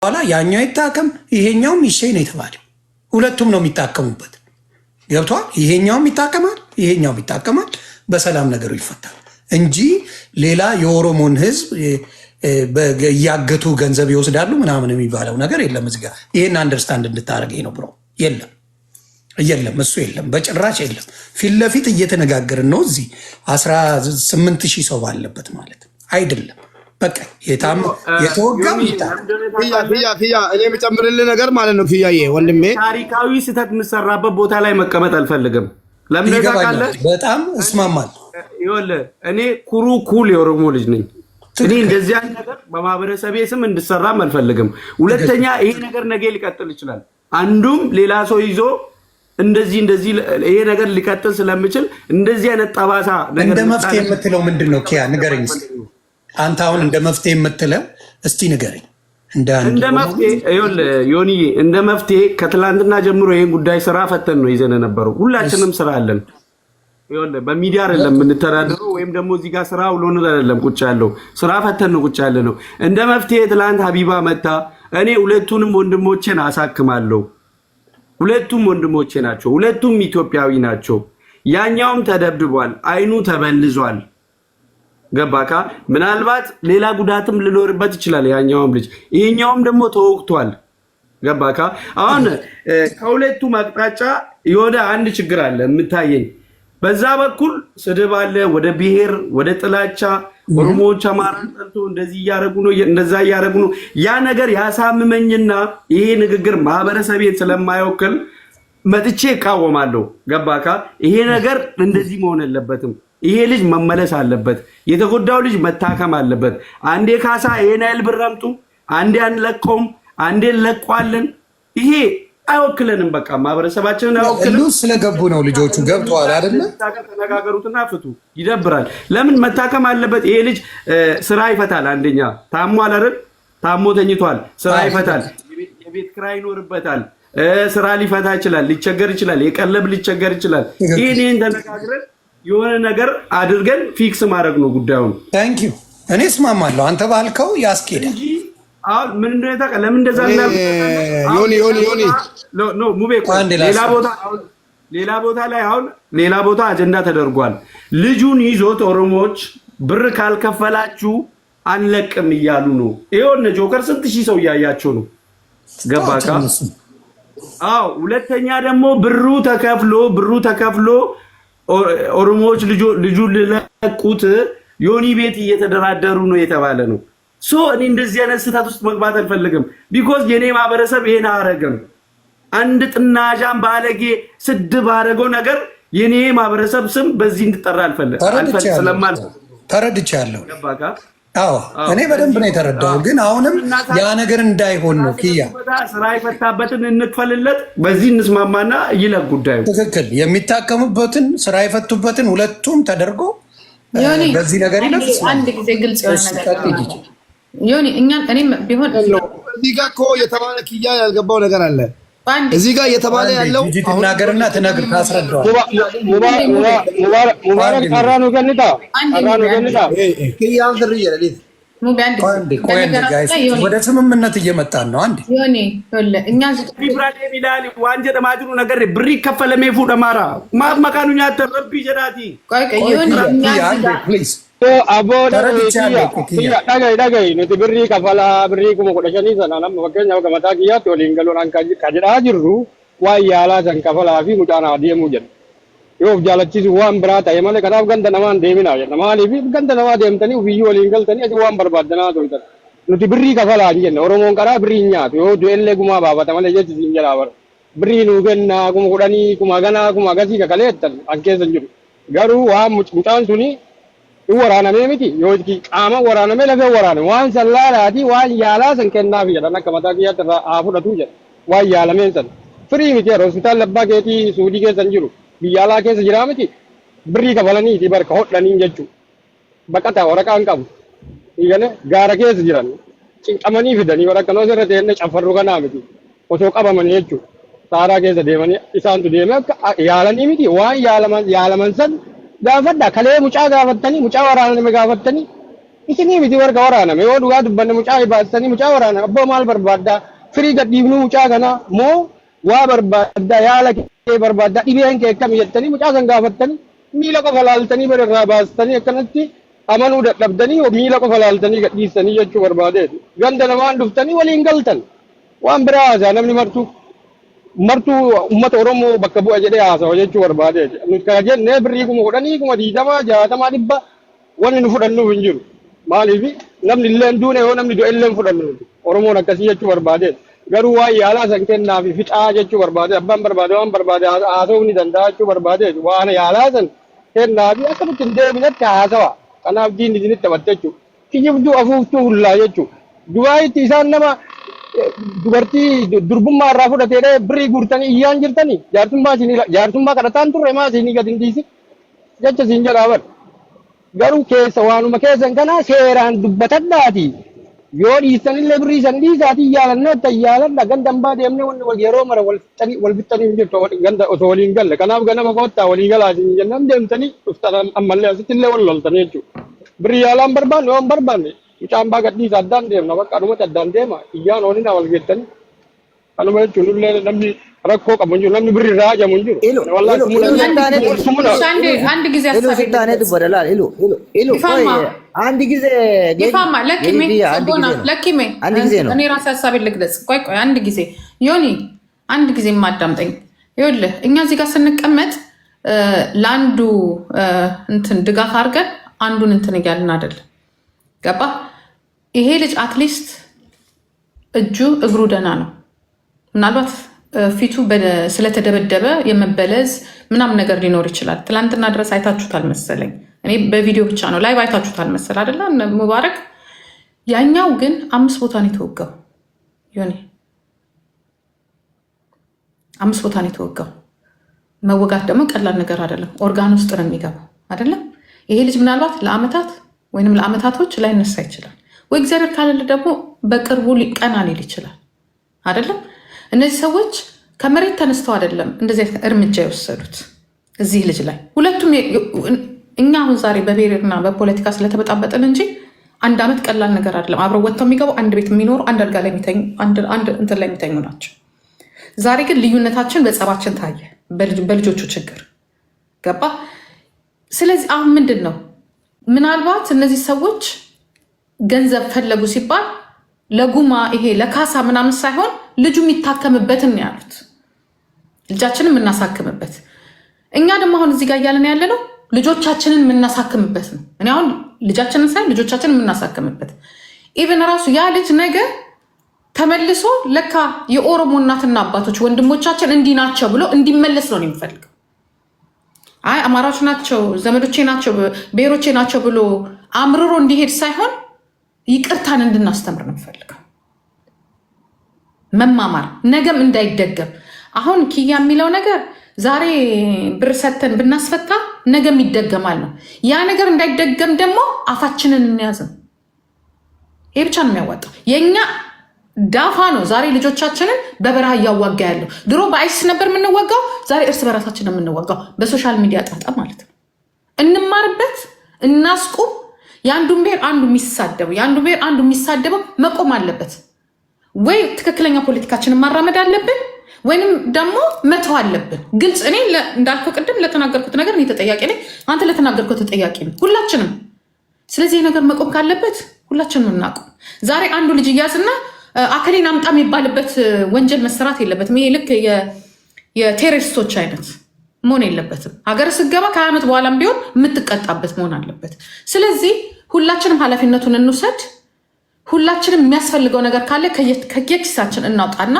በኋላ ያኛው ይታከም ይሄኛውም ይሸኝ ነው የተባለው። ሁለቱም ነው የሚታከሙበት። ገብቷል። ይሄኛውም ይታከማል፣ ይሄኛውም ይታከማል። በሰላም ነገሩ ይፈታል እንጂ ሌላ የኦሮሞን ህዝብ እያገቱ ገንዘብ ይወስዳሉ ምናምን የሚባለው ነገር የለም። እዚህ ጋር ይሄን አንደርስታንድ እንድታደርገኝ ነው ብሮ። የለም የለም፣ እሱ የለም፣ በጭራሽ የለም። ፊት ለፊት እየተነጋገርን ነው። እዚህ 18,000 ሰው ባለበት ማለት አይደለም። በቃ የተወጋም ፊያ እኔ የምጨምርልህ ነገር ማለት ነው። ፊያዬ ወንድሜ ታሪካዊ ስህተት የምሰራበት ቦታ ላይ መቀመጥ አልፈልግም። ለምን ታውቃለህ? በጣም እስማማለሁ። ይኸውልህ እኔ ኩል የኦሮሞ ልጅ ነኝ። እኔ እንደዚህ አይነት ነገር በማህበረሰቤ ስም እንድሰራም አልፈልግም። ሁለተኛ ይሄ ነገር ነገ ሊቀጥል ይችላል። አንዱም ሌላ ሰው ይዞ እንደዚህ ይሄ ነገር ሊቀጥል ስለሚችል እንደዚህ አይነት ጠባሳ ነገር እንደ መፍትሄ የምትለው ምንድን ነው? ኪያ ንገረኝ እስኪ። አንተ አሁን እንደ መፍትሄ የምትለው እስቲ ንገረኝ። እንደ መፍትሄ ይኸውልህ ዮኒዬ፣ እንደ መፍትሄ ከትላንትና ጀምሮ ይሄን ጉዳይ ስራ ፈተን ነው ይዘን የነበረው። ሁላችንም ስራ አለን። ይኸውልህ በሚዲያ አይደለም የምንተዳደረው፣ ወይም ደግሞ እዚህ ጋር ስራ ውሎን አይደለም ቁጭ ያለው፣ ስራ ፈተን ነው ቁጭ ያለ ነው። እንደ መፍትሄ ትላንት ሀቢባ መታ እኔ ሁለቱንም ወንድሞቼን አሳክማለሁ። ሁለቱም ወንድሞቼ ናቸው። ሁለቱም ኢትዮጵያዊ ናቸው። ያኛውም ተደብድቧል፣ አይኑ ተበልዟል። ገባካ? ምናልባት ሌላ ጉዳትም ሊኖርበት ይችላል ያኛውም ልጅ፣ ይሄኛውም ደግሞ ተወቅቷል። ገባካ? አሁን ከሁለቱም አቅጣጫ የሆነ አንድ ችግር አለ የምታየኝ። በዛ በኩል ስድብ አለ፣ ወደ ብሔር ወደ ጥላቻ ኦሮሞዎች አማራን ጠልቶ እንደዚህ እያደረጉ ነው እንደዛ እያደረጉ ነው። ያ ነገር ያሳምመኝና ይሄ ንግግር ማህበረሰቤን ስለማይወክል መጥቼ እቃወማለሁ። ገባካ? ይሄ ነገር እንደዚህ መሆን የለበትም። ይሄ ልጅ መመለስ አለበት። የተጎዳው ልጅ መታከም አለበት። አንዴ ካሳ ይሄን ያህል ብር አምጡ፣ አንዴ አንለቀውም፣ አንዴ እንለቀዋለን። ይሄ አይወክለንም። በቃ ማህበረሰባችንን አይወክልም። ስለገቡ ነው ልጆቹ ገብተዋል አይደለ? ተነጋገሩትና ፍቱ። ይደብራል። ለምን መታከም አለበት? ይሄ ልጅ ስራ ይፈታል። አንደኛ ታሟል አይደል? ታሞ ተኝቷል። ስራ ይፈታል። የቤት ኪራይ ይኖርበታል። ስራ ሊፈታ ይችላል። ሊቸገር ይችላል። የቀለብ ሊቸገር ይችላል። ይሄን ተነጋግረን የሆነ ነገር አድርገን ፊክስ ማድረግ ነው ጉዳዩን። ታንክ ዩ። እኔ እስማማለሁ። አንተ ባልከው ያስኬዳል። አሁን ምን እንደሆነ ታውቃለህ? ለምን እንደዛ ዮኒ ኖ ሙቤ ሌላ ቦታ ላይ አሁን ሌላ ቦታ አጀንዳ ተደርጓል። ልጁን ይዞት ኦሮሞዎች ብር ካልከፈላችሁ አንለቅም እያሉ ነው። ይኸውልህ ጆከር ስንት ሺህ ሰው እያያቸው ነው። ገባካ? አዎ። ሁለተኛ ደግሞ ብሩ ተከፍሎ ኦሮሞዎች ልጁን ሊለቁት ዮኒ ቤት እየተደራደሩ ነው የተባለ ነው። እኔ እንደዚህ አይነት ስህተት ውስጥ መግባት አልፈልግም። ቢኮዝ የኔ ማህበረሰብ ይሄን አረገም። አንድ ጥናጃም ባለጌ ስድብ አረገው ነገር የኔ ማህበረሰብ ስም በዚህ እንድጠራ አልፈልግም። ተረድቻለሁ። አዎ እኔ በደንብ ነው የተረዳው። ግን አሁንም ያ ነገር እንዳይሆን ነው። ኪያ ስራ የፈታበትን እንክፈልለት፣ በዚህ እንስማማና ይለቅ ጉዳዩ። ትክክል። የሚታከሙበትን ስራ የፈቱበትን ሁለቱም ተደርጎ በዚህ ነገር ይለፍ። አንድ ጊዜ ግልጽ የሆነ ነገር ዮኒ እኔም ቢሆን እዚህ ጋር እኮ የተባለ ኪያ ያልገባው ነገር አለ። እዚህ ጋር የተባለ ያለው ትናገርና ትነግር ታስረዳዋል። ሙባረክ ቀራኑ ገንታ ኪያን ዝርየ ለሊት ወደ ስምምነት እየመጣን ነው። አንዴ ዮኒ እኛ ኢብራሂም ይላል ዋንጀ ደማጅሩ ነገር ብሪ ከፈለሜ ፉደማራ ማመካኑኛ ተረቢ ጀዳቲ ዮኒ ፕሊዝ dhaga'i nuti birrii kafalaa birrii 15,000 sana nama fakkeenyaaf gamataa kiyyaatti waliin galuudhaan kan jedhaa jirru waan yaalaa san kafalaa fi mucaan adeemuu jedha. Yoo of jaalachiisu waan biraa ta'e malee kanaaf ganda namaan deeminaa jedha. Maaliif ganda namaa deemtanii ofiyyuu waliin galtanii achi waan barbaaddanaa toltan. Nuti birrii kafalaa hin jenne Oromoon karaa birrii hin nyaatu yoo du'ellee gumaa baafata malee jechisiin jedhaa bara. Birrii nuu kennaa 10,000 10,000 10,000 kakaleettan an keessa hin jiru. Garuu waan mucaan suni waraanamee miti yoo qaama waraanamee lafee waraane waan sallaalaati waan yaalaa san kennaaf jedhan akka mataa kiyyaatti irraa haa fudhatu jedha. Waan yaalameen san firii miti hospitaal abbaa keetii suudii keessa hin jiru biyya alaa keessa jiraa miti birrii kafalaniiti barka hodhaniin jechuudha. Baqataa waraqaan qabu hiikane gaara keessa jiran cinqamanii fidanii waraqaa noo sirra ta'e cafarru kanaa miti osoo qabamanii jechuudha. Saaraa keessa deemanii isaantu deemee akka yaalanii miti waan yaalaman san gaafadha kalee mucaa gaafattanii mucaa waraaname gaafattanii isini miti warga waraana me yoo dhugaa dubbanne mucaa baasanii mucaa waraana abbaa maal barbaadda firii gadhiifnu mucaa kana moo waa barbaadda yaala kee barbaadda dhibeen kee akkam jettanii mucaa san gaafattanii miila qofa laaltanii bararraa baastanii akkanatti amanuu dadhabdanii miila qofa laaltanii gadhiisanii jechuu barbaadeeti ganda namaan dhuftanii waliin galtan waan biraa haasaa namni martuu ummata Oromoo bakka bu'a jedhee haasawa jechuu barbaadeeti nuti kana jennee birrii 10,000 20,000 60 dhibba wanni nu fudhannuuf hin jiru maaliif namni illee duune yoo namni du'e illee fudhannu Oromoon akkasii jechuu barbaadeeti garuu waa yaalaa san kennaa fi fixaa jechuu barbaade abbaan barbaade waan barbaade haasawuu ni danda'a jechuu barbaadeeti waan yaalaa san kennaa fi akkamitti hin deebinetti haasawa kanaaf diinni isinitti taphatte jechuudha kijibduu afuuftuu hullaa jechuudha Dubaayitti isaan nama dubartii durbummaa irraa fudhatee birrii guurtanii iyyaan jirtanii jaarsummaa kadhataan turre maa isinii gad hin dhiisi jecha isin jedhaa bar garuu keessa waanuma keessan kana seeraan dubbatadhaati yoo dhiisanillee birrii san dhiisaatii yaalannoo tayyaaladha ganda hambaa deemnee wal yeroo mara wal fixanii jirtu ganda osoo waliin galle kanaaf ganama koottaa walii galaa isin jennaan deemtanii dhuftan ammallee asittillee wal loltanii jechuudha birrii yaalaan barbaanne waan barbaanne mucaan baa gadhiisa addaan deemna bakka adumatti addaan deema iyyaan oolina wal geettanii kanuma jechuun illee namni rakkoo qabu hin jiru namni birrii irraa hajamu hin jiru አንድ ጊዜ እኔ ራሴ ሀሳቤን ልግለጽ ቆይ አንድ ጊዜ ዮኒ አንድ ጊዜ የማዳምጠኝ ይኸውልህ እኛ እዚህ ጋር ስንቀመጥ ለአንዱ እንትን ድጋፍ አድርገን አንዱን እንትን እያልን አይደለም ገባ ይሄ ልጅ አትሊስት እጁ እግሩ ደህና ነው ምናልባት ፊቱ ስለተደበደበ የመበለዝ ምናምን ነገር ሊኖር ይችላል ትላንትና ድረስ አይታችሁታል መሰለኝ እኔ በቪዲዮ ብቻ ነው ላይቭ አይታችሁታል መሰል አይደለ ሙባረክ ያኛው ግን 5 ቦታ ነው የተወጋው ዮኒ 5 ቦታ ነው የተወጋው መወጋት ደግሞ ቀላል ነገር አይደለም ኦርጋን ውስጥ ነው የሚገባው አይደለም ይሄ ልጅ ምናልባት ለአመታት ወይንም ለአመታቶች ላይ ነሳ ይችላል ወይ እግዚአብሔር ካለ ደግሞ በቅርቡ ሊቀና ሊል ይችላል አይደለም እነዚህ ሰዎች ከመሬት ተነስተው አይደለም እንደዚህ እርምጃ የወሰዱት እዚህ ልጅ ላይ ሁለቱም እኛ አሁን ዛሬ በብሔርና በፖለቲካ ስለተበጣበጠን እንጂ አንድ አመት ቀላል ነገር አይደለም አብረው ወጥተው የሚገቡ አንድ ቤት የሚኖሩ አንድ አልጋ ላይ የሚተኙ አንድ እንትን ላይ የሚተኙ ናቸው ዛሬ ግን ልዩነታችን በጸባችን ታየ በልጆቹ ችግር ገባ ስለዚህ አሁን ምንድን ነው ምናልባት እነዚህ ሰዎች ገንዘብ ፈለጉ ሲባል ለጉማ ይሄ ለካሳ ምናምን ሳይሆን ልጁ የሚታከምበትን ነው ያሉት ልጃችንን የምናሳክምበት እኛ ደግሞ አሁን እዚህ ጋር እያለን ያለ ነው ልጆቻችንን የምናሳክምበት ነው እኔ አሁን ልጃችንን ሳይሆን ልጆቻችንን የምናሳክምበት ኢቨን ራሱ ያ ልጅ ነገ ተመልሶ ለካ የኦሮሞ እናትና አባቶች ወንድሞቻችን እንዲህ ናቸው ብሎ እንዲመለስ ነው የሚፈልገው አይ አማራዎች ናቸው ዘመዶቼ ናቸው ብሔሮቼ ናቸው ብሎ አምርሮ እንዲሄድ ሳይሆን ይቅርታን እንድናስተምር ነው የሚፈልገው መማማር ነገም እንዳይደገም አሁን ኪያ የሚለው ነገር ዛሬ ብር ሰተን ብናስፈታ ነገም ይደገማል ነው ያ ነገር እንዳይደገም ደግሞ አፋችንን እንያዝም ይሄ ብቻ ነው የሚያዋጣው የኛ ዳፋ ነው ዛሬ ልጆቻችንን በበረሃ እያዋጋ ያለው ድሮ በአይስ ነበር የምንወጋው ዛሬ እርስ በራሳችን የምንወጋው በሶሻል ሚዲያ ጣጣ ማለት ነው እንማርበት እናስቁም የአንዱን ብሔር አንዱ የሚሳደበው የአንዱ ብሔር አንዱ የሚሳደበው መቆም አለበት ወይ ትክክለኛ ፖለቲካችንን ማራመድ አለብን ወይንም ደግሞ መተው አለብን ግልጽ እኔ እንዳልከው ቅድም ለተናገርኩት ነገር እኔ ተጠያቂ ነኝ አንተ ለተናገርኩት ተጠያቂ ነኝ ሁላችንም ስለዚህ ነገር መቆም ካለበት ሁላችንም እናቆም ዛሬ አንዱ ልጅ ያዝና አከሌን አምጣ የሚባልበት ወንጀል መሰራት የለበትም ይሄ ልክ የቴሮሪስቶች አይነት መሆን የለበትም ሀገር ስገባ ከ20 ዓመት በኋላም ቢሆን የምትቀጣበት መሆን አለበት ስለዚህ ሁላችንም ኃላፊነቱን እንውሰድ ሁላችንም የሚያስፈልገው ነገር ካለ ከየኪሳችን እናውጣና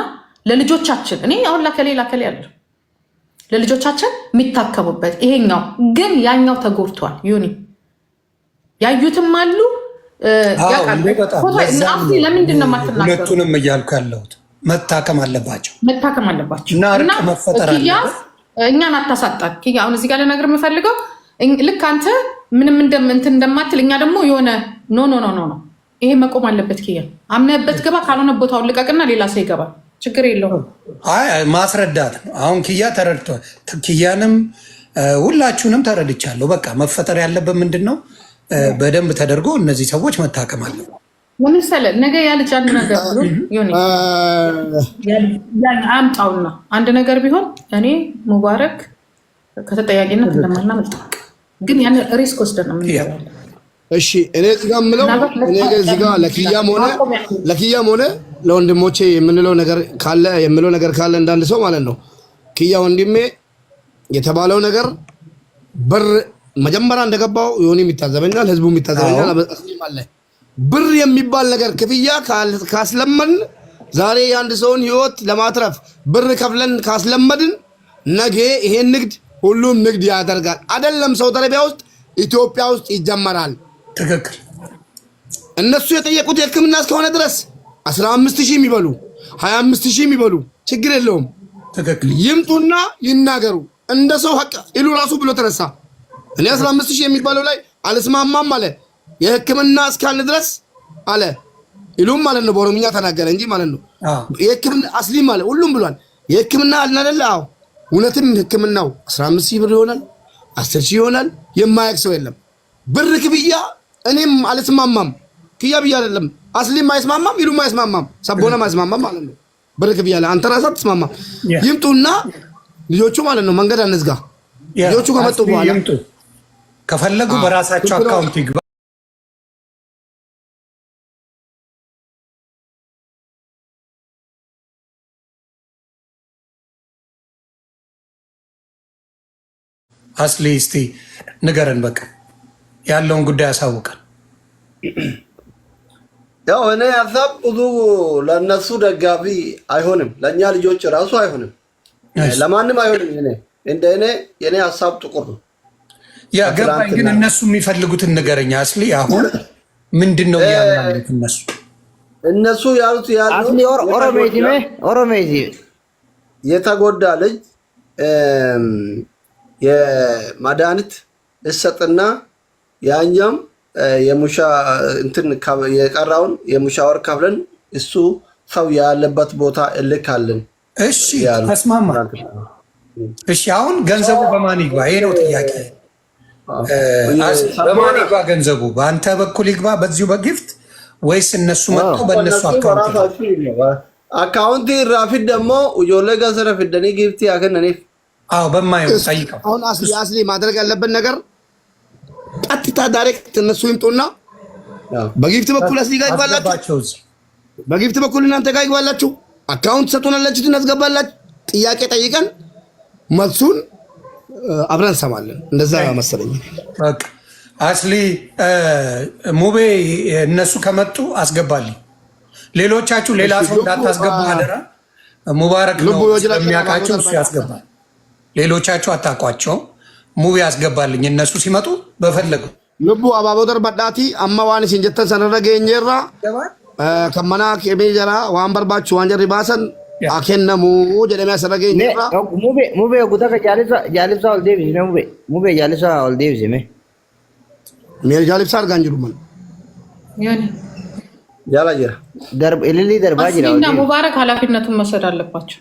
ለልጆቻችን እኔ አሁን ላከሌ ያለ ለልጆቻችን የሚታከሙበት ይሄኛው ግን ያኛው ተጎድቷል ዩኒ ያዩትም አሉ ለምንድን ነው የማትናገሩ ሁለቱንም እያልኩ ያለሁት መታከም አለባቸው እና እርቅ መፈጠር አለበት እኛን አታሳጣን ኪያ አሁን እዚህ ጋር ለነገር የምፈልገው ልክ አንተ ምንም እንትን እንደማትል እኛ ደግሞ የሆነ ኖ ይሄ መቆም አለበት ኪያ አምነህበት ገባ ካልሆነ ቦታውን ልቀቅና ሌላ ሰው ይገባል ችግር የለውም አይ ማስረዳት ነው አሁን ኪያ ተረድቷል ኪያንም ሁላችሁንም ተረድቻለሁ በቃ መፈጠር ያለበት ምንድን ነው በደንብ ተደርጎ እነዚህ ሰዎች መታከም አለ። ለምሳሌ ነገ ያ ልጅ አንድ ነገር ብሎ ዮኒ አምጣውና አንድ ነገር ቢሆን እኔ ሙባረክ ከተጠያቂነት እንደማናመልጥ ግን ያን ሪስክ ወስደን ነው የምንለው። እሺ እኔ እዚህ ጋር የምለው እኔ እዚህ ጋር ለኪያም ሆነ ለወንድሞቼ የምንለው ነገር ካለ እንዳንድ ሰው ማለት ነው። ኪያ ወንድሜ የተባለው ነገር ብር መጀመሪያ እንደገባው ዮኒ የሚታዘበኛል፣ ህዝቡ የሚታዘበኛል። አስሊም አለ ብር የሚባል ነገር ክፍያ ካስለመን ዛሬ የአንድ ሰውን ህይወት ለማትረፍ ብር ከፍለን ካስለመድን ነገ ይሄን ንግድ ሁሉም ንግድ ያደርጋል። አይደለም ሳውዲ አረቢያ ውስጥ ኢትዮጵያ ውስጥ ይጀመራል። ትክክል። እነሱ የጠየቁት የህክምና እስከሆነ ድረስ 15000 የሚበሉ 25000 የሚበሉ ችግር የለውም። ትክክል። ይምጡና ይናገሩ። እንደ ሰው ሀቅ ኢሉ ራሱ ብሎ ተነሳ። እኔ 15000 የሚባለው ላይ አልስማማም አለ። የህክምና እስካለ ድረስ አለ ኢሉም ማለት ነው። በኦሮምኛ ተናገረ እንጂ ማለት ነው። የህክምና አስሊም ማለት ሁሉም ብሏል። የህክምና አልናደለ። አዎ እውነትም ህክምናው 15000 ብር ይሆናል፣ 10000 ይሆናል። የማያውቅ ሰው የለም። ብር ክብያ እኔም አልስማማም። ክያ ብያ አይደለም አስሊም አይስማማም፣ ኢሉም አይስማማም፣ ሰቦነም አይስማማም ማለት ነው። ብር ክብያ ላይ አንተ ራስህ አትስማማም። ይምጡና ልጆቹ ማለት ነው መንገድ አንዝጋ። ልጆቹ ከመጡ በኋላ ይምጡ። ከፈለጉ በራሳቸው አካውንት ይግባ። አስሊ እስቲ ንገረን፣ በቃ ያለውን ጉዳይ አሳውቀን። ያው እኔ ሀሳብ ብዙ ለነሱ ደጋፊ አይሆንም፣ ለእኛ ልጆች ራሱ አይሆንም፣ ለማንም አይሆንም። የኔ ሀሳብ ጥቁር ነው። ያ ገባኝ። ግን እነሱ የሚፈልጉትን ንገረኛ አስሊ። አሁን ምንድን ነው ያሉት እነሱ ያሉት ኦሮሜቲ የተጎዳ ልጅ የመድኃኒት እሰጥና ያኛም የሙሻ እንትን የቀራውን የሙሻወር ከፍለን እሱ ሰው ያለበት ቦታ እልካለን። እሺ ተስማማ። እሺ አሁን ገንዘቡ በማን ይግባ? ይሄ ነው ጥያቄ። በማን ይግባ ገንዘቡ? በአንተ በኩል ይግባ በዚሁ በጊፍት ወይስ እነሱ መጥተው በእነሱ አካውንት ራፊድ ደግሞ ጆለ ገሰረ ፍደኒ ጊፍት ያከነኔ በማየው ጠይቀው። አሁን አስሊ ማድረግ ያለበት ነገር ቀጥታ ዳይሬክት እነሱ ይምጡና በጊፍት በኩል አስሊ ጋር ይግባላችሁ፣ በጊፍት በኩል እናንተ ጋር ይግባላችሁ። አካውንት ሰጡናላችሁ፣ እናስገባላችሁ። ጥያቄ ጠይቀን መልሱን አብረን እንሰማለን። እንደዛ መሰለኝ። በቃ አስሊ ሙቤ እነሱ ከመጡ አስገባልኝ። ሌሎቻችሁ ሌላ ሰው እንዳታስገቡ አደራ። ሙባረክ ነው የሚያውቃቸው፣ እሱ ያስገባል። ሌሎቻችሁ አታውቋቸው። ሙቤ ያስገባልኝ። እነሱ ሲመጡ በፈለጉ ልቡ አባቦ ደርባዳቲ አማዋን ሲንጀተን ሰነረገኘራ ከመና ከቤጀራ ዋን በርባችሁ ዋንጀሪ ባሰን አከነሙ ጀለሚያ ሰረገኘራ ሙቤ ጉዳከ ጃሊሳ ኦልዴቪስ ነው ሙቤ ጃሊሳ ኦልዴቪስ ሜ ሜር ጃሊሳ አርጋንጅሩ ማን ያኔ ያላ ጀራ ደርብ ኢሊሊ ደርባ ጅራ እና ሙባረክ ኃላፊነቱን መውሰድ አለባቸው።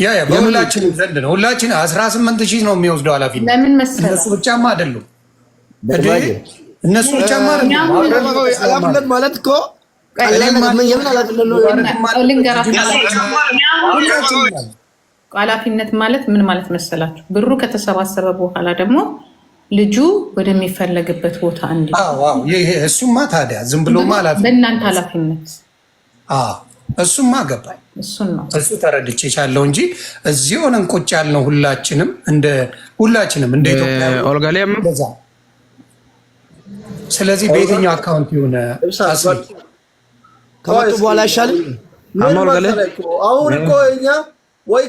ያ በሁላችን ዘንድ ነው። ሁላችን 18000 ነው የሚወስደው ኃላፊነት። ለምን መሰለህ? እነሱ ብቻማ አይደሉም። እነሱ ብቻማ አይደሉም። ኃላፊነት ማለት እኮ ኃላፊነት ማለት ምን ማለት መሰላችሁ? ብሩ ከተሰባሰበ በኋላ ደግሞ ልጁ ወደሚፈለግበት ቦታ እንዲ እሱማ ታዲያ ዝም ብሎ ማለት በእናንተ ኃላፊነት እሱማ ገባኝ። እሱን ነው እሱ ተረድቼሻለሁ እንጂ እዚህ ሆነን ቁጭ ያልነው ሁላችንም እንደ ኢትዮጵያ ኦልጋሌም በዛ። ስለዚህ በየትኛው አካውንት ይሁን ከመጡ በኋላ አይሻልም? አሁን እኮ እኛ ወይ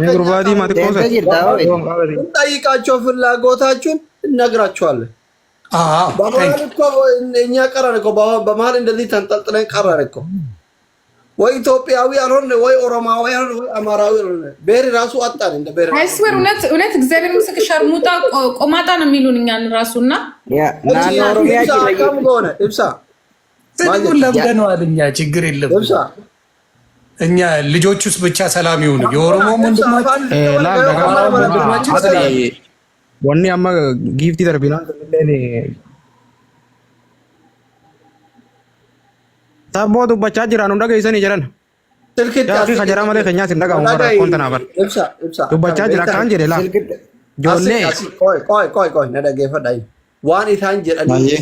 ነግሩባዲ ማጥቆሰ እንጠይቃቸው፣ ፍላጎታችሁን እነግራችኋለን። በመሀል እኮ እኛ ቀረን እኮ በመሀል እንደዚህ ተንጠልጥለን ቀረን እኮ። ወይ ኢትዮጵያዊ አልሆን ወይ ኦሮማዊ አልሆን ወይ አማራዊ አልሆን ብሔር ራሱ አጣን። እንደ ብሔር አይስወር እውነት እግዚአብሔር ምስክር ሸርሙጣ ቆማጣ ነው የሚሉን እኛን ራሱና ኢብሳ ስድቡን ለምደነዋል። እኛ ችግር የለም። እኛ ልጆቹስ ብቻ ሰላም ይሁኑ። የኦሮሞ ወንድማችን wanni amma giiftii darbinaan illee sabboo dubbachaa jiran hunda geessanii jiran. Jaafi kajaraa malee keenyaas hin dhagahamu bara konta naa bara. Dubbachaa jira kan jedhe laa. Ijoollee. Qoy na dhaggeeffadhaa. Waan isaan jedhanii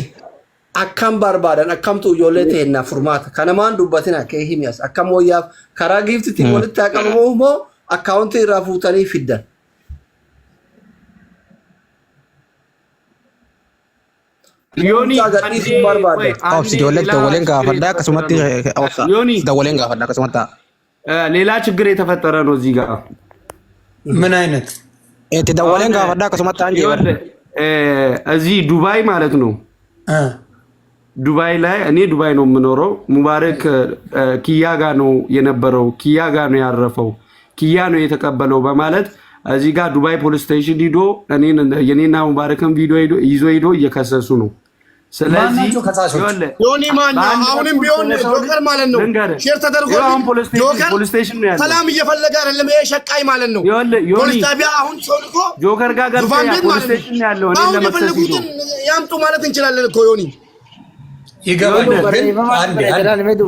akkam barbaadan akkamtu ijoollee ta'enna furmaata. Kanamaan dubbatina kee himiyas akkam wayyaaf karaa giiftiitiin walitti haqamu moo akkaawuntii irraa fuutanii fiddan. Yooni ijoollee dawwaleen gaafadhaa akkasumatti dawwaleen gaafadhaa akkasumatti ሌላ ችግር የተፈጠረ ነው እዚህ ጋር ምን አይነት ደወለን ጋፈዳ ከሰማታ አንጂ እዚህ ዱባይ ማለት ነው ዱባይ ላይ እኔ ዱባይ ነው የምኖረው ሙባረክ ኪያ ጋር ነው የነበረው ኪያ ጋር ነው ያረፈው ኪያ ነው የተቀበለው በማለት እዚህ ጋር ዱባይ ፖሊስ ስቴሽን ሂዶ የኔና ሙባረክን ቪዲዮ ይዞ ሄዶ እየከሰሱ ነው ስለዚህ ዮኒ ማኛ አሁንም ቢሆን ጆከር ማለት ነው ሼር ተደርጎ ጆከር ሰላም እየፈለገ አይደለም ይሄ ሸቃይ ማለት ነው ፖሊስ ጣቢያ አሁን ሶልኮ ጆከር ጋር ገብቶ ፖሊስ ስቴሽን ያለው እኔ ለመክሰስ ይዞ ያምጡ ማለት እንችላለን እኮ ዮኒ ይገባል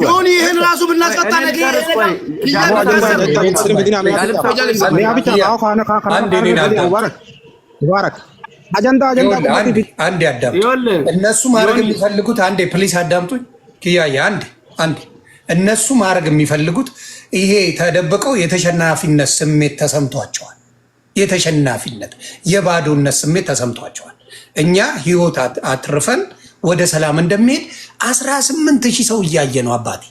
ዮኒ ይሄን ራሱ ብናስቀጣ ነገር ሙባረክ አጀንዳ አንዴ አዳምጡ እነሱ ማድረግ የሚፈልጉት አንዴ ፕሊስ አዳምጡኝ ኪያዬ አንዴ እነሱ ማድረግ የሚፈልጉት ይሄ ተደብቀው የተሸናፊነት ስሜት ተሰምቷቸዋል የተሸናፊነት የባዶነት ስሜት ተሰምቷቸዋል እኛ ህይወት አትርፈን ወደ ሰላም እንደሚሄድ 18000 ሰው እያየ ነው አባቴ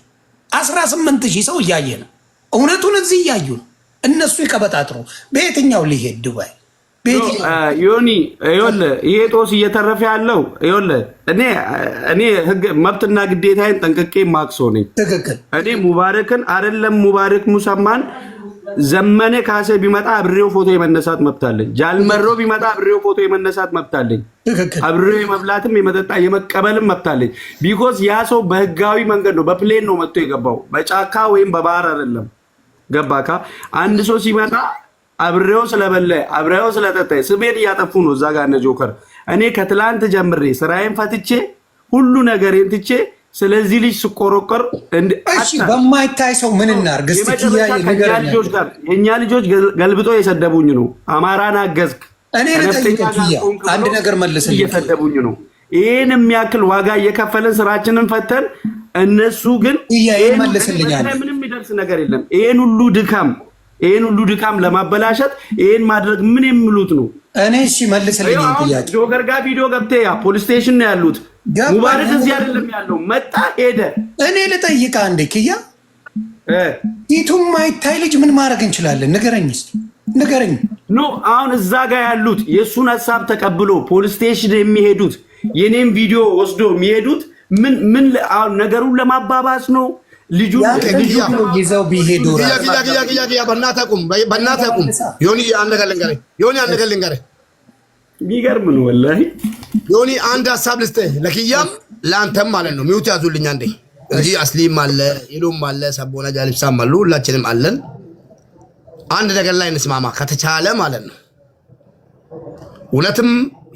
18000 ሰው እያየ ነው እውነቱን እዚህ እያዩ ነው እነሱ ይቀበጣጥሩ በየትኛው ሊሄድ ዱባይ ዮኒ ይሄ ጦስ እየተረፈ ያለው እኔ ህግ መብትና ግዴታዬን ጠንቅቄ ማክሶ ነኝ እኔ ሙባረክን አይደለም ሙባረክ ሙሰማን ዘመነ ካሴ ቢመጣ አብሬው ፎቶ የመነሳት መብት አለኝ ጃልመሮ ቢመጣ አብሬው ፎቶ የመነሳት መብት አለኝ አብሬው የመብላትም የመጠጣ የመቀበልም መብት አለኝ ቢኮዝ ያ ሰው በህጋዊ መንገድ ነው በፕሌን ነው መጥቶ የገባው በጫካ ወይም በባህር አይደለም ገባካ አንድ ሰው ሲመጣ አብሬው ስለበለ አብሬው ስለጠጣ ስሜት ያጠፉ ነው እዛ ጋር ጆከር እኔ ከትላንት ጀምሬ ስራዬን ፈትቼ ሁሉ ነገሬን ትቼ ስለዚህ ልጅ ስቆረቆር እሺ በማይታይ ሰው ምን እናርግ እስቲ ኪያዬ ነገርኛ የኛ ልጆች ገልብጦ የሰደቡኝ ነው አማራን አገዝክ እኔ ለጠይቀኝ አንድ ነገር መልስልኝ እየሰደቡኝ ነው ይሄን የሚያክል ዋጋ እየከፈለን ስራችንን ፈተን እነሱ ግን ይሄን መልስልኛል ምንም ይደርስ ነገር የለም ይሄን ሁሉ ድካም ለማበላሸት ይሄን ማድረግ ምን የሚሉት ነው እኔ እሺ መልስልኝ ጥያቄ ጆከር ጋር ቪዲዮ ገብተህ ያ ፖሊስ ስቴሽን ነው ያሉት ሙባረክ እዚህ አይደለም ያለው መጣ ሄደ እኔ ልጠይቅ አንዴ ኪያ ቲቱም ማይታይ ልጅ ምን ማድረግ እንችላለን ንገረኝ እስቲ ንገረኝ ኖ አሁን እዛ ጋር ያሉት የሱን ሐሳብ ተቀብሎ ፖሊስ ስቴሽን የሚሄዱት የኔም ቪዲዮ ወስዶ የሚሄዱት ምን አሁን ነገሩን ለማባባስ ነው ልጁ ይዘው ቢሄዱ ያ በእናታቁም ዮኒ አንደገለንገረ ቢገርም ነው ወላሂ ዮኒ አንድ ሐሳብ ልስጥህ ለኪያም ለአንተም ማለት ነው ሚውት ያዙልኝ አንዴ እንጂ አስሊም አለ ኢሉም አለ ሰቦና ጃሊብሳም አሉ ሁላችንም አለን አንድ ነገር ላይ እንስማማ ከተቻለ ማለት ነው እውነትም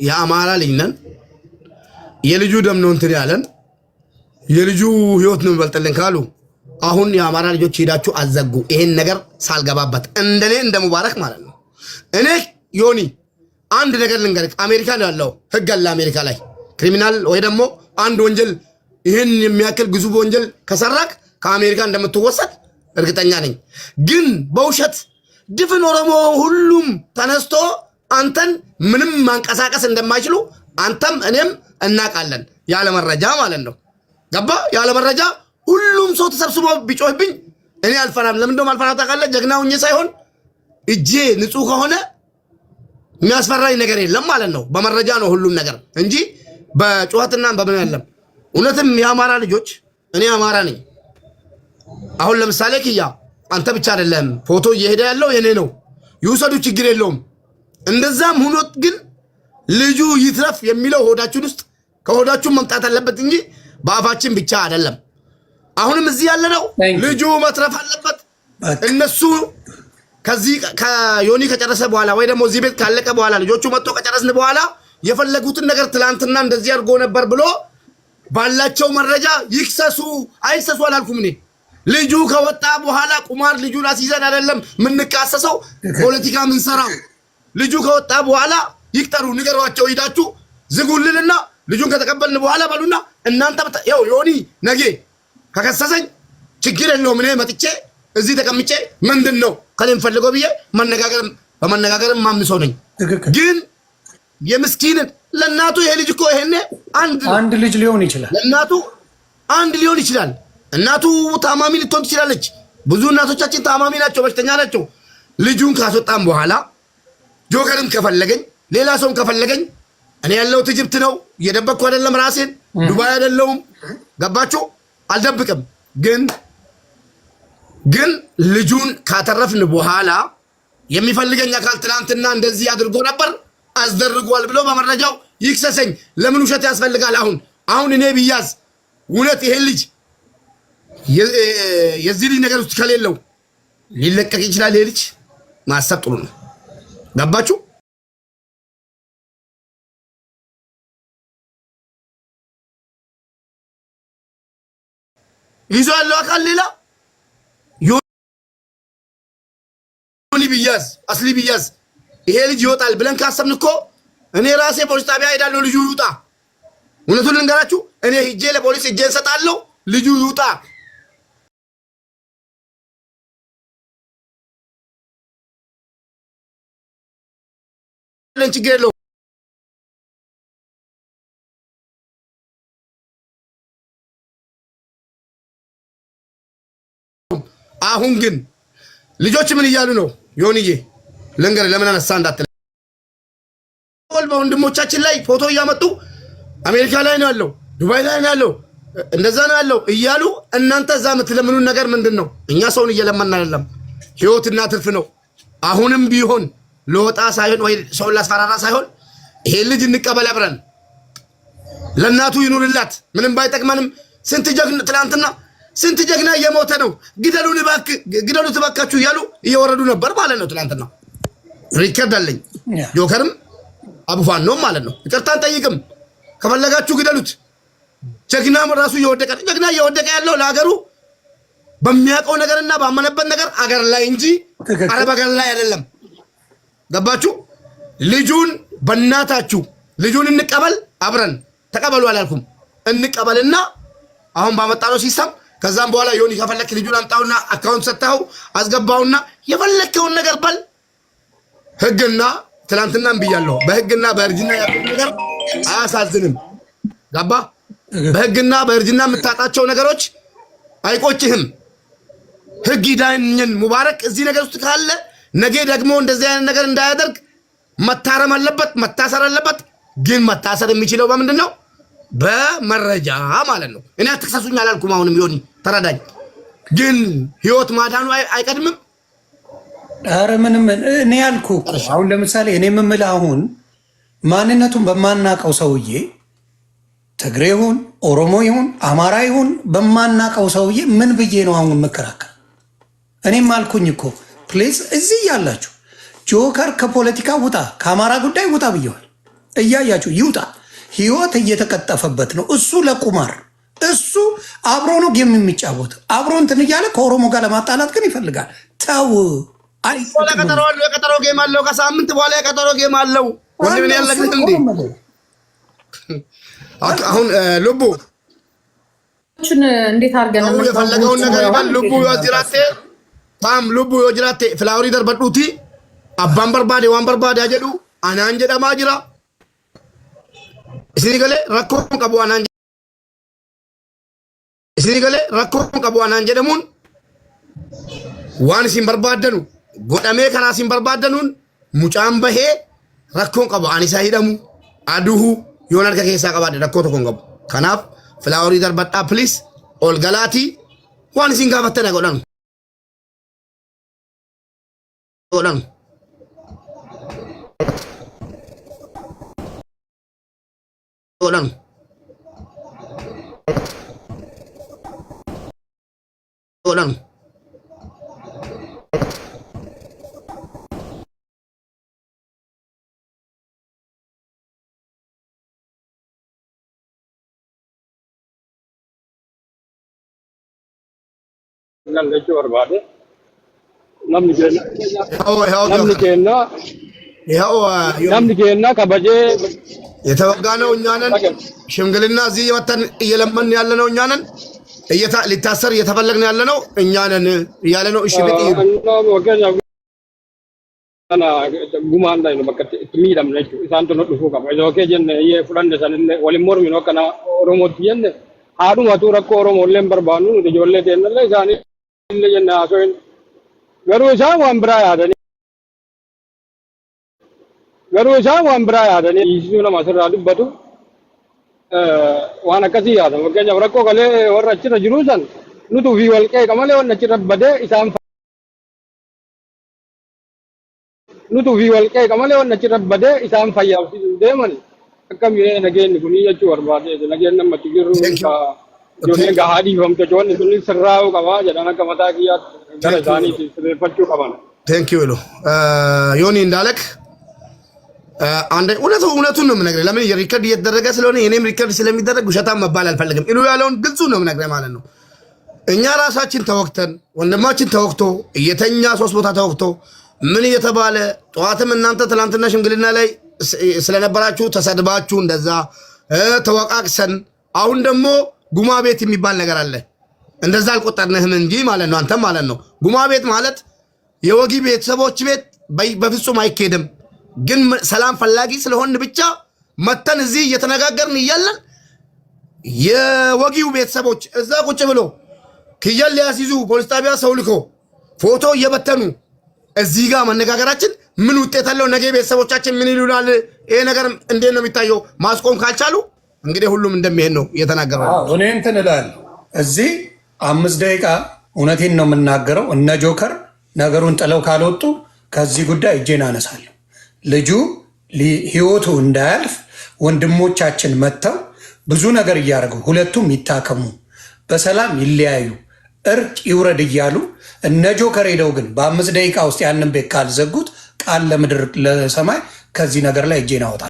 የአማራ ልጅ ነን የልጁ ደም ነው እንትን ያለን የልጁ ህይወት ነው ይበልጥልን ካሉ አሁን የአማራ ልጆች ሄዳችሁ አዘጉ ይሄን ነገር ሳልገባበት እንደኔ እንደ ሙባረክ ማለት ነው እኔ ዮኒ አንድ ነገር ልንገርህ አሜሪካ ነው ያለው ህግ አለ አሜሪካ ላይ ክሪሚናል ወይ ደግሞ አንድ ወንጀል ይሄን የሚያክል ግዙፍ ወንጀል ከሰራክ ከአሜሪካ እንደምትወሰድ እርግጠኛ ነኝ ግን በውሸት ድፍን ኦሮሞ ሁሉም ተነስቶ አንተን ምንም ማንቀሳቀስ እንደማይችሉ አንተም እኔም እናቃለን ያለ መረጃ ማለት ነው ገባ ያለ መረጃ ሁሉም ሰው ተሰብስቦ ቢጮህብኝ እኔ አልፈራም ለምን እንደው አልፈራም ታውቃለህ ጀግናውኝ ሳይሆን እጄ ንጹህ ከሆነ የሚያስፈራኝ ነገር የለም ማለት ነው በመረጃ ነው ሁሉም ነገር እንጂ በጩኸትና በምን ያለም እውነትም የአማራ ልጆች እኔ አማራ ነኝ አሁን ለምሳሌ ኪያ አንተ ብቻ አይደለም ፎቶ እየሄደ ያለው የኔ ነው ይውሰዱ ችግር የለውም እንደዛም ሆኖት ግን ልጁ ይትረፍ የሚለው ሆዳችን ውስጥ ከሆዳችን መምጣት አለበት እንጂ በአፋችን ብቻ አይደለም አሁንም እዚህ ያለ ነው ልጁ መትረፍ አለበት እነሱ ከዚህ ከዮኒ ከጨረሰ በኋላ ወይ ደግሞ እዚህ ቤት ካለቀ በኋላ ልጆቹ መጥቶ ከጨረስን በኋላ የፈለጉትን ነገር ትላንትና እንደዚህ አድርጎ ነበር ብሎ ባላቸው መረጃ ይክሰሱ። አይክሰሱ አላልኩም እኔ። ልጁ ከወጣ በኋላ ቁማር ልጁን አስይዘን አይደለም ምንካሰሰው፣ ፖለቲካ ምንሰራው። ልጁ ከወጣ በኋላ ይቅጠሩ፣ ንገሯቸው፣ ሂዳችሁ ዝጉልንና ልጁን ከተቀበልን በኋላ በሉና እናንተ ያው ዮኒ ነገ ከከሰሰኝ ችግር የለውም። እኔ መጥቼ እዚህ ተቀምጬ ምንድነው ከኔም ፈልገው ብዬ በመነጋገርም ማምሰው ነኝ። ግን የምስኪንን ለእናቱ ይሄ ልጅ እኮ ይሄኔ አንድ ልጅ ሊሆን ይችላል። ለእናቱ አንድ ሊሆን ይችላል። እናቱ ታማሚ ልትሆን ትችላለች። ብዙ እናቶቻችን ታማሚ ናቸው፣ በሽተኛ ናቸው። ልጁን ካስወጣም በኋላ ጆከርም ከፈለገኝ ሌላ ሰውም ከፈለገኝ እኔ ያለሁት ኢጅፕት ነው፣ እየደበቅኩ አይደለም ራሴን፣ ዱባይ አይደለሁም። ገባችሁ? አልደብቅም። ግን ልጁን ካተረፍን በኋላ የሚፈልገኝ አካል ትናንትና እንደዚህ አድርጎ ነበር አስደርጓል ብሎ በመረጃው ይክሰሰኝ። ለምን ውሸት ያስፈልጋል? አሁን እኔ ብያዝ እውነት ይሄ ልጅ የዚህ ልጅ ነገር ውስጥ ከሌለው ሊለቀቅ ይችላል። ይሄ ልጅ ማሰብ ጥሩ ነው። ገባችሁ? ይዞ ያለው አካል ሌላ ዮኒ ብያዝ አስሊ ብያዝ ይሄ ልጅ ይወጣል ብለን ካሰብን እኮ እኔ ራሴ ፖሊስ ጣቢያ ሄዳለሁ። ልጁ ይውጣ። እውነቱን ልንገራችሁ፣ እኔ ሂጄ ለፖሊስ እጄን ሰጣለሁ። ልጁ ይውጣ። ችግር የለውም። አሁን ግን ልጆች ምን እያሉ ነው? ዮኒዬ ልንገርህ፣ ለምን አነሳ እንዳትል በወንድሞቻችን ላይ ፎቶ እያመጡ አሜሪካ ላይ ነው ያለው፣ ዱባይ ላይ ነው ያለው፣ እንደዛ ነው ያለው እያሉ እናንተ እዛ የምትለምኑን ነገር ምንድን ነው? እኛ ሰውን እየለመን አይደለም፣ ህይወትና ትርፍ ነው። አሁንም ቢሆን ለወጣ ሳይሆን ወይ ሰውን ላስፈራራ ሳይሆን ይሄ ልጅ እንቀበል አብረን። ለእናቱ ይኑርላት፣ ምንም ባይጠቅመንም። ስንት ጀግና ትላንትና ስንት ጀግና እየሞተ ነው። ግደሉት እባካችሁ እያሉ እየወረዱ ነበር ማለት ነው። ትላንትና ሪከርድ አለኝ። ጆከርም አቡፋኖም ማለት ነው። ይቅርታን ጠይቅም ከፈለጋችሁ ግደሉት። ጀግና ራሱ እየወደቀ ያለው ለሀገሩ በሚያውቀው ነገርና ባመነበት ነገር አገር ላይ እንጂ አረብ አገር ላይ አይደለም። ገባችሁ? ልጁን በእናታችሁ ልጁን እንቀበል፣ አብረን ተቀበሉ አላልኩም። እንቀበልና አሁን ባመጣነው ሲስተም ከዛም በኋላ ዮኒ ከፈለክ ልጁን አምጣውና አካውንት ሰጥተው አስገባውና የፈለከውን ነገር በል። ህግና ትላንትናም ብያለሁ፣ በህግና በእርጅና ያለው ነገር አያሳዝንም። ገባ? በህግና በእርጅና የምታጣቸው ነገሮች አይቆጭህም። ህግ ይዳኝን። ሙባረክ እዚህ ነገር ውስጥ ካለ ነገ ደግሞ እንደዚህ አይነት ነገር እንዳያደርግ መታረም አለበት፣ መታሰር አለበት። ግን መታሰር የሚችለው በምንድን ነው? በመረጃ ማለት ነው። እኔ አትክሰሱኝ አላልኩም። አሁንም ዮኒ ተረዳኝ። ግን ህይወት ማዳኑ አይቀድምም? ኧረ ምንም እኔ ያልኩ አሁን ለምሳሌ እኔ የምምልህ አሁን ማንነቱን በማናቀው ሰውዬ ትግሬ ይሁን ኦሮሞ ይሁን አማራ ይሁን በማናቀው ሰውዬ ምን ብዬ ነው አሁን የምከራከር? እኔም አልኩኝ እኮ ፕሌስ እዚህ ያላችሁ ጆከር ከፖለቲካ ውጣ፣ ከአማራ ጉዳይ ውጣ ብየዋል። እያያችሁ ይውጣ። ህይወት እየተቀጠፈበት ነው። እሱ ለቁማር እሱ አብሮ ነው ጌም የሚጫወት አብሮ እንትን እያለ ከኦሮሞ ጋር ለማጣላት ግን ይፈልጋል። ተው። የቀጠሮ ጌም አለው። ከሳምንት በኋላ የቀጠሮ ጌም አለው። ወንድም ያለግን እንዴ አሁን ልቡ እንዴት አድርገን ነው የፈለገውን ነገር ይባል። ልቡ ወጅራቴ ታም ልቡ ወጅራቴ ፍላወሪ ደርበዱቲ አባን በርባዴ ዋን በርባዴ አጀዱ አናን ጀዳማ ጅራ isini gale rakkoon qabu anaan jedhamuun waan isin barbaadanu godhamee karaa isin barbaadanuun mucaan bahee rakkoon qabu ani isaa hidhamu aduhu yoon harka keessaa qabaadhe rakkoo tokko hin qabu. Kanaaf filaaworii darbadhaa piliis ol galaatii waan isin gaafattana godhanu. gallachu barbaade namni keenya kabajee የተወጋ ነው እኛ ነን። ሽምግልና እዚህ የመጣን እየለመን ያለ ነው እኛ ነን። ሊታሰር እየተፈለግን ያለ ነው እኛ ነን እያለ ነው። እሺ ቤት ana gumaan dai no bakka miidham na jechuudha isaan tun dhufuu qaba yoo kee jenne yee fudhanne sanillee waliin mormino kana oromootti jenne haadhumatu rakkoo oromollee barbaannu nuti ijoollee teennallee isaanii illee jenne haasoin garuu isaan waan biraa yaadanii hiisisuu nama asirraa dubbatu waan akkasii yaadan fakkeenyaaf rakkoo kalee warra achirra jiruu san nutu fi walqeeqa malee waan achirra badee isaan nutu fi walqeeqa malee waan achirra badee isaan fayyaabsiisuu deeman akkamiin nageenyi kun jechuu barbaade nageenyi namatti jirru ijoollee gahaa dhiifamte joonni sun sirraa'uu qabaa jedhan akka mataa kiyyaatti gara isaaniitti sirreeffachuu qaban. ቴንክ ዩ ዮኒ እንዳለክ እውነቱን ነው የምነግርህ። ለምን ሪከርድ እየተደረገ ስለሆነ የኔም ሪከርድ ስለሚደረግ ውሸታም መባል አልፈልግም። ኢሉ ያለውን ግልጹ ነው የምነግርህ ማለት ነው። እኛ ራሳችን ተወክተን ወንድማችን ተወክቶ እየተኛ 3 ቦታ ተወክቶ ምን እየተባለ ጠዋትም እናንተ ትላንትና ሽምግልና ላይ ስለነበራችሁ ተሰድባችሁ እንደዛ ተወቃቅሰን አሁን ደግሞ ጉማ ቤት የሚባል ነገር አለ። እንደዛ አልቆጠርንህም እንጂ ማለት ነው። አንተም ማለት ነው ጉማ ቤት ማለት የወጊ ቤተሰቦች ቤት በፍጹም አይኬድም። ግን ሰላም ፈላጊ ስለሆን ብቻ መተን እዚህ እየተነጋገርን እያለን የወጊው ቤተሰቦች እዛ ቁጭ ብሎ ክየል ሊያስይዙ ፖሊስ ጣቢያ ሰው ልኮ ፎቶ እየበተኑ እዚህ ጋር መነጋገራችን ምን ውጤት አለው? ነገ ቤተሰቦቻችን ምን ይሉናል? ይሄ ነገር እንዴት ነው የሚታየው? ማስቆም ካልቻሉ እንግዲህ ሁሉም እንደሚሄድ ነው እየተናገረው። እኔ እንትን እላለሁ እዚህ 5 ደቂቃ እውነቴን ነው የምናገረው። እነ ጆከር ነገሩን ጥለው ካልወጡ ከዚህ ጉዳይ እጄን አነሳለሁ። ልጁ ህይወቱ እንዳያልፍ ወንድሞቻችን መጥተው ብዙ ነገር እያደረጉ ሁለቱም ይታከሙ፣ በሰላም ይለያዩ፣ እርቅ ይውረድ እያሉ እነ ጆከር ሄደው ግን በ5 ደቂቃ ውስጥ ያንን ቤት ካልዘጉት ቃል ለምድር ለሰማይ ከዚህ ነገር ላይ እጄን አወጣለሁ።